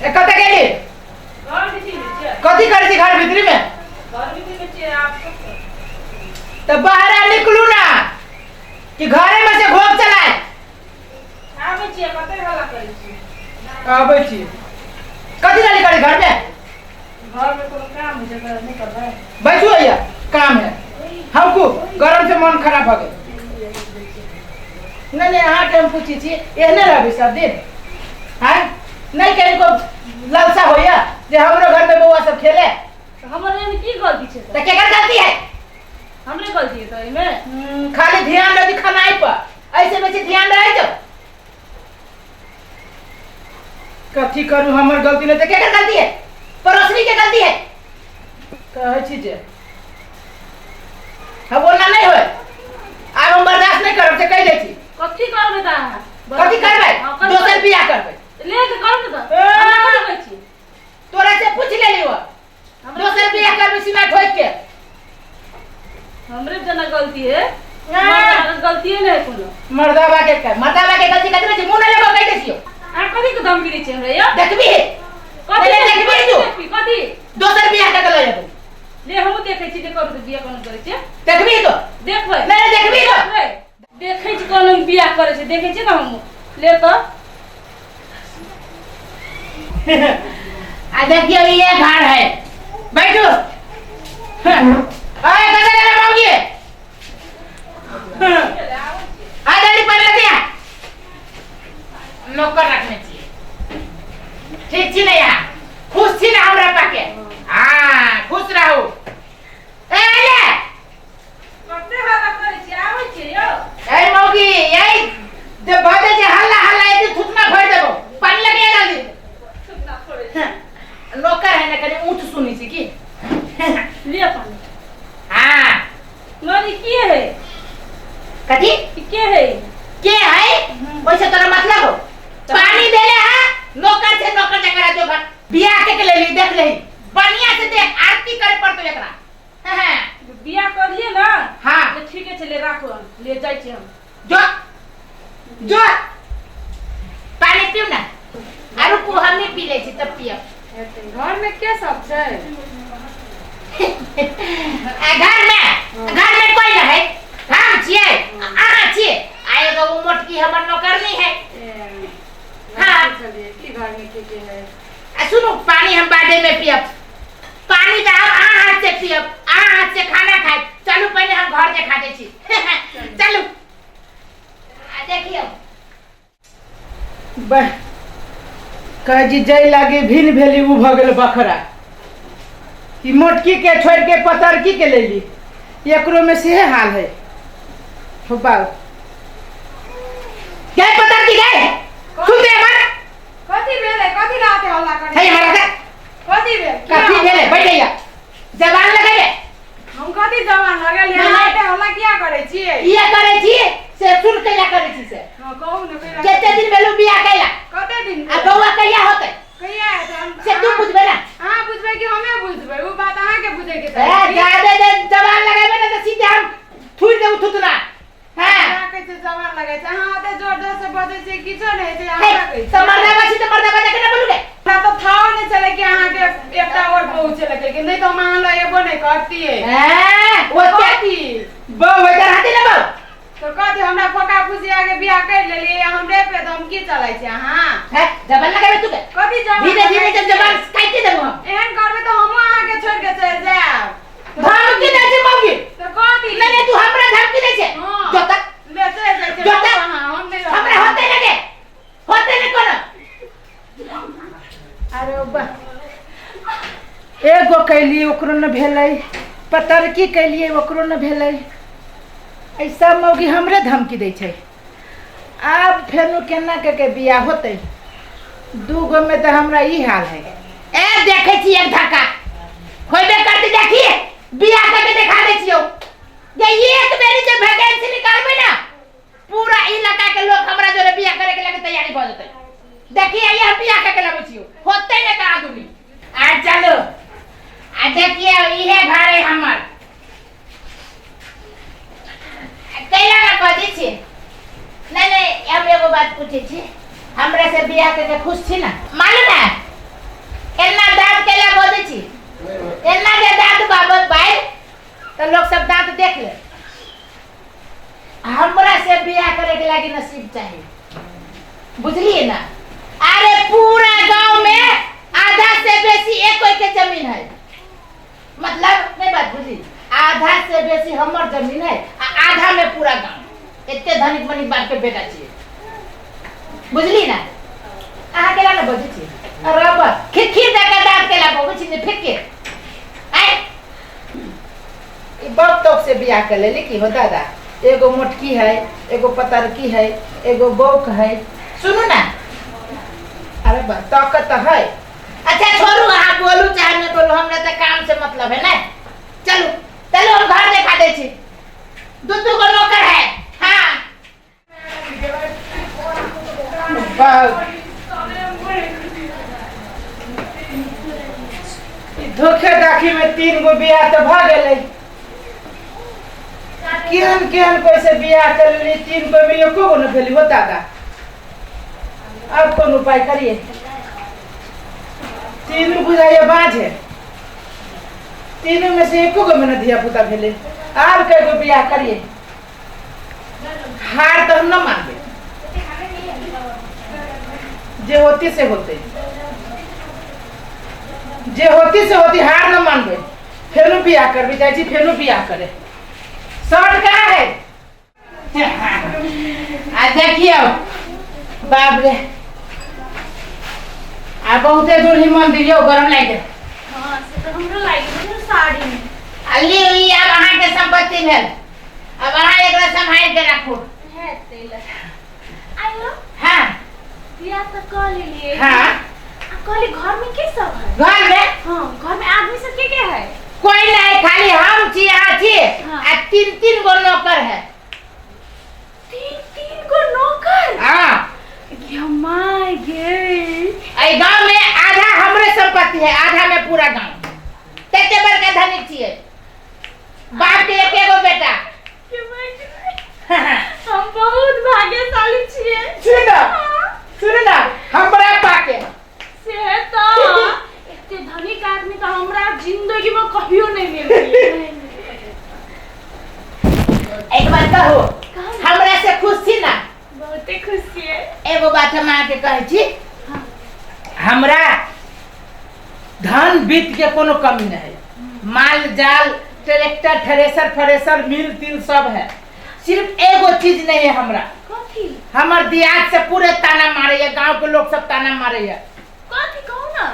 ए कते गेली घर भीतर में छे। कथी करे छी घर भीतर में? घर भीतर में छे आप तो बाहर निकलू ना कि घरे में से घोग चलाए आबै छी कते हल्ला करै छी। आबै छी कथी लाली करे घर में? घर में कोनो काम है जगह नहीं करबै। बैठो भैया काम है हमको गरम से मन खराब हो गए। नहीं अहाँ के हम पूछी छी एहने रहबी सब दिन हैं? नहीं कहीं को लालसा होया जे हमरो घर में बउआ सब खेले तो हमरे में की गलती छे? तो केकर गलती है? हमरे गलती है तो एमे खाली ध्यान रखी खानाई पर ऐसे बेसी ध्यान रहे जो कथी करू हमर गलती नहीं तो केकर गलती है? पड़ोसनी के गलती है कहे छी जे हम बोलना नहीं होए आब हम बर्दाश्त नहीं करब से कह दे छी। कथी करबै ता? कथी करबै? दोसर बियाह करबै ले के करब त हमरा कथी कहै छी? तोरा से पूछ लेली हो दोसर बियाह करबै सीमा ठोक के। हमरे जना गलती है मर्दावा गलती है नहीं कोनो। मर्दावा के गलती कथी छै? मुंह नहीं लेबो कह दे छियो। आ कथी के धमकी दै छी हमरा या? देखबी कथी देखबी तू कथी दोसर बियाह के लऽ जेबो ले हम देखै छी देखो त बियाह कोन करै छै। देखबी तो देखबै नहीं देखबी तो देखै छी कोन बियाह करै छै देखै छी न हम ले त आ देखियो ये घर है बैठो अरे कते गेले मौगी आ जल्दी पहले दिया नौकर रखने चाहिए ठीक छी नहीं यहाँ खुश छी ना हमरा पाके हाँ खुश रहो। ए ले कते हल्ला करै छी आबै छी यो ए मौगी यही जे बाजे जे हल्ला हल्ला एती थुतना भर देबो पानी लगे जल्दी सुतना छोड़े छी। नौकर है ना कने ऊंट सुनी छी की ले पानी हाँ नरी की है कथी के है वैसे तोरा मतलब हो पानी देले है नौकर से नौकर जकरा जो घर बियाह के ले ली देख ले बढ़िया से देख आरती करे पड़तो एकरा हां बियाह कर लिए ना हाँ तो ठीक है चले राखो ले जाय छी हम जो पानी पीऊ ना आरु को हम नहीं पी ले छी तब पियब। घर में के सब छै? घर में कोई ना है हम छिए अहाँ छिए आ एगो मोटकी हमर नौकरनी है। हाँ चलिए की घर में के है? सुनो पानी हम बादे में पियब पानी तो हम अहाँ हाथ से पियब अहाँ हाथ से खाना खाए चलू पहले हम घर देखा दे छी चलू देखियो कह जी जय लागे भिन भेली उ भ गेल बखरा कि मोटकी के छोड़ के पतरकी के ले ली एकरो में से हाल है हो बाऊ क्या पतरकी गए सुन दे हमर कथी भेले कथी राते हल्ला करे है हमारा कथी भेल कथी भेले बैठ गया जवान लगे हम कथी जवान लगल है राते हल्ला किया करे छी? ये करे छी से सुन के या करे छी से हां कहू न कहिया केते दिन भेलु बियाह कैला कते दिन आ बौआ कहिया होतै कहिया है तो हम से तू बुझबे ना हां बुझबे कि हमें बुझबे वो बात अहाँ के बुझे के ए ज्यादा दिन जवान लगाबे ना तो सीधे हम थुर दे उठुतना हां कहै छै जवान लगे छै हां ते जोर जोर से बजे छै किछो नहीं छै अहाँ कहै तो मर्दावा छी तो मर्दावा देखे ना बोलू गे ना तो थाओ नहीं चले कि अहाँ के एकटा और पहुंचे लगे कि नहीं तो मान लो एबो नहीं करती है वो कथी बौ इधर हाथी ना बौ तो कथी हमरा फोका फुसी आगे बियाह कर लेली हमरे पे धमकी चलै छै अहाँ है जवान लगाबे तू के कथी जवान धीरे धीरे जब जवान काटि देबो हम एहन करबे तो हमहु अहाँ के छोड़ के चल जाब धमकी दे छै मौगी तो कथी नहीं तू हमरा धमकी दे छै हां जो तक ले चल जाय छै जो तक हां हम नहीं हमरा होते लगे होते नहीं कोनो अरे बा एगो कैली ओकरो न भेलै पतरकी कैलिए ओकरो न भेलै ऐसा मौगी हमरे धमकी दै छै आब फेनो केना के बियाह होतै दूगो में तो हमरा ई हाल है ए देखे छी एक धक्का होइबे करती देखिए बियाह करके दिखा दे छियो ये एक बेरी जे वैकेंसी निकालबे ना पूरा इलाका के लोग हमरा जोरे बियाह करे के लगे तैयारी भ जतै देखिए ये हम बियाह करके लाबै छियो होतै ने कहा दूनी आ चलो आ देखिए इहे घर है हमर कैला ना बजे छी नहीं हम एगो बात पूछे छी हमरा से बियाह करके खुश छी ना मालूम है चाहिए, बुझलिए ना। अरे पूरा गांव में आधा से बेसी एक कोई के जमीन है, मतलब नहीं बात बुझी, आधा से बेसी हमर जमीन है, आधा में पूरा गांव। इतने धनिक मनिक बाप के बेटा चाहिए, बुझली ना। अहाँ केला ना बजे छी, अरे बस खिर देके दांत केला बोबे छी ने फेंक के आए। ई बाप तक से बियाह कर ले, लेकिन हो दादा, एगो मोटकी है, एगो पतरकी है, एगो बौक है, सुनो ना। अरे बस ताकत है। अच्छा छोड़ू, अहाँ बोलू चाहे नहीं बोलू, हमरा तो काम से मतलब है ना। चलो चलो हम घर दिखा दे छी, दूधू को नौकर है। हाँ धोखे दाखी में 3 गो बियाह तो भ गेलै, केहन केहन कोई से बियाह कर ली, 3 गो में एको गो न भेली हो दादा। अब कौन उपाय करिए, 3 बुझाइए बाँझ है, 3 में से एको गो में न धिया पुता भेले। अब कई गो बियाह करिए, हार तो हम न मानबे, जे होती से होते, जे होती से होती, हार न मानबे। फेरू बियाह करबी चाची, फेरू बियाह करे शर्ट का है। आ देखियो बाप रे, आ बहुते दूर ही मंदिर यो गरम लाग गए। हां से तो हमरो लाग गए साड़ी में। अली ई अब अहाँ के संपत्ति भेल, अब अहाँ एकरा संभाल के राखू। है तेला आयो। हां बियाह तो कर लिए। हां कहली घर में के सब है? घर में हां घर में आदमी सब के है? कोई नहीं, खाली हम छी, यहाँ छी। हाँ। आ 3 गो नौकर है। 3 गो नौकर? हाँ माय गे, आई गांव में आधा हमरे संपत्ति है, आधा में पूरा गांव। तेते बड़का धनिक छिए, बाप के एकेगो बेटा। हम बहुत भाग्यशाली छिए। सुन ना हमरा पाके से तो इतने धनिक आदमी तो हमरा जिंदगी में कहियो नहीं मिली। एक बात कहो, हमरा से खुश छी ना? बहुत खुशी है। एगो बात हम आके कहे छी, हाँ। हमरा धन वित्त के कोनो कमी नहीं है, माल जाल ट्रैक्टर थ्रेसर फरेसर मिल तिल सब है, सिर्फ एगो चीज नहीं है हमरा। कथी? हमर दियाद से पूरे ताना मारे है, गांव के लोग सब ताना मारे है। कथी कहू ना?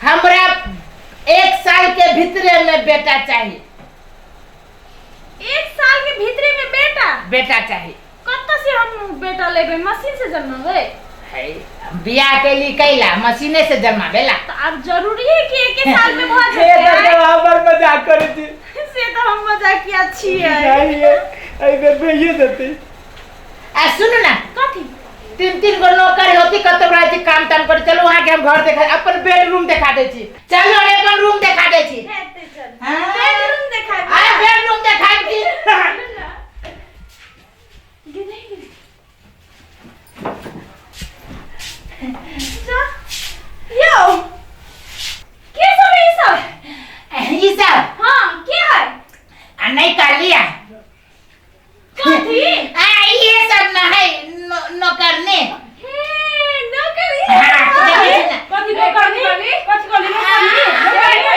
हमरा 1 साल के भीतरे में बेटा चाहिए। 1 साल के भीतरे में बेटा? बेटा चाहिए। कत्ता से हम बेटा लेबे? मशीन से जन्मावे? है बियाह के लिए कैला मशीने से जन्मावेला। तो अब जरूरी है कि 1 साल में बहुत ये तो हमर मजाक करे थी। से तो हम मजाकिया छी है। नहीं है, आई बेर ये देती। आ सुन ना, कथी? 3 गो नौकर होती, कत रहती काम ताम कर। चलो वहां के हम घर देखा, अपन बेडरूम दिखा दे छी। चलो अपन रूम दिखा दे छी। हेते चल। हां बेडरूम दिखाई। आ बेडरूम दिखा छी। गिने जा यो के सब है ई सब हां क्या है? आ नहीं कर लिया कथी? आ ये सब ना है नौकर ने। हे नौकरी। हाँ, कथी नौकरी वाली? कथी वाली नौकरी? नौकरी।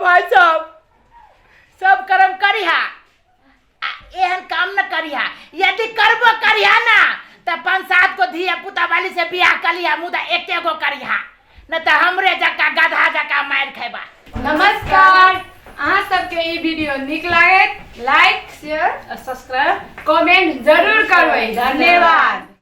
भाई साहब सब कर्म करिहा एहन काम न करिहा यदि करबो करिहा ना त 5-7 को धिया पुता वाली से बियाह कलिहा मुदा एके गो करिहा न त हमरे जका गधा जका मार खेबा। नमस्कार, अहाँ सबके ई वीडियो नीक लागे लाइक शेयर सब्सक्राइब कमेंट जरूर करबै। धन्यवाद।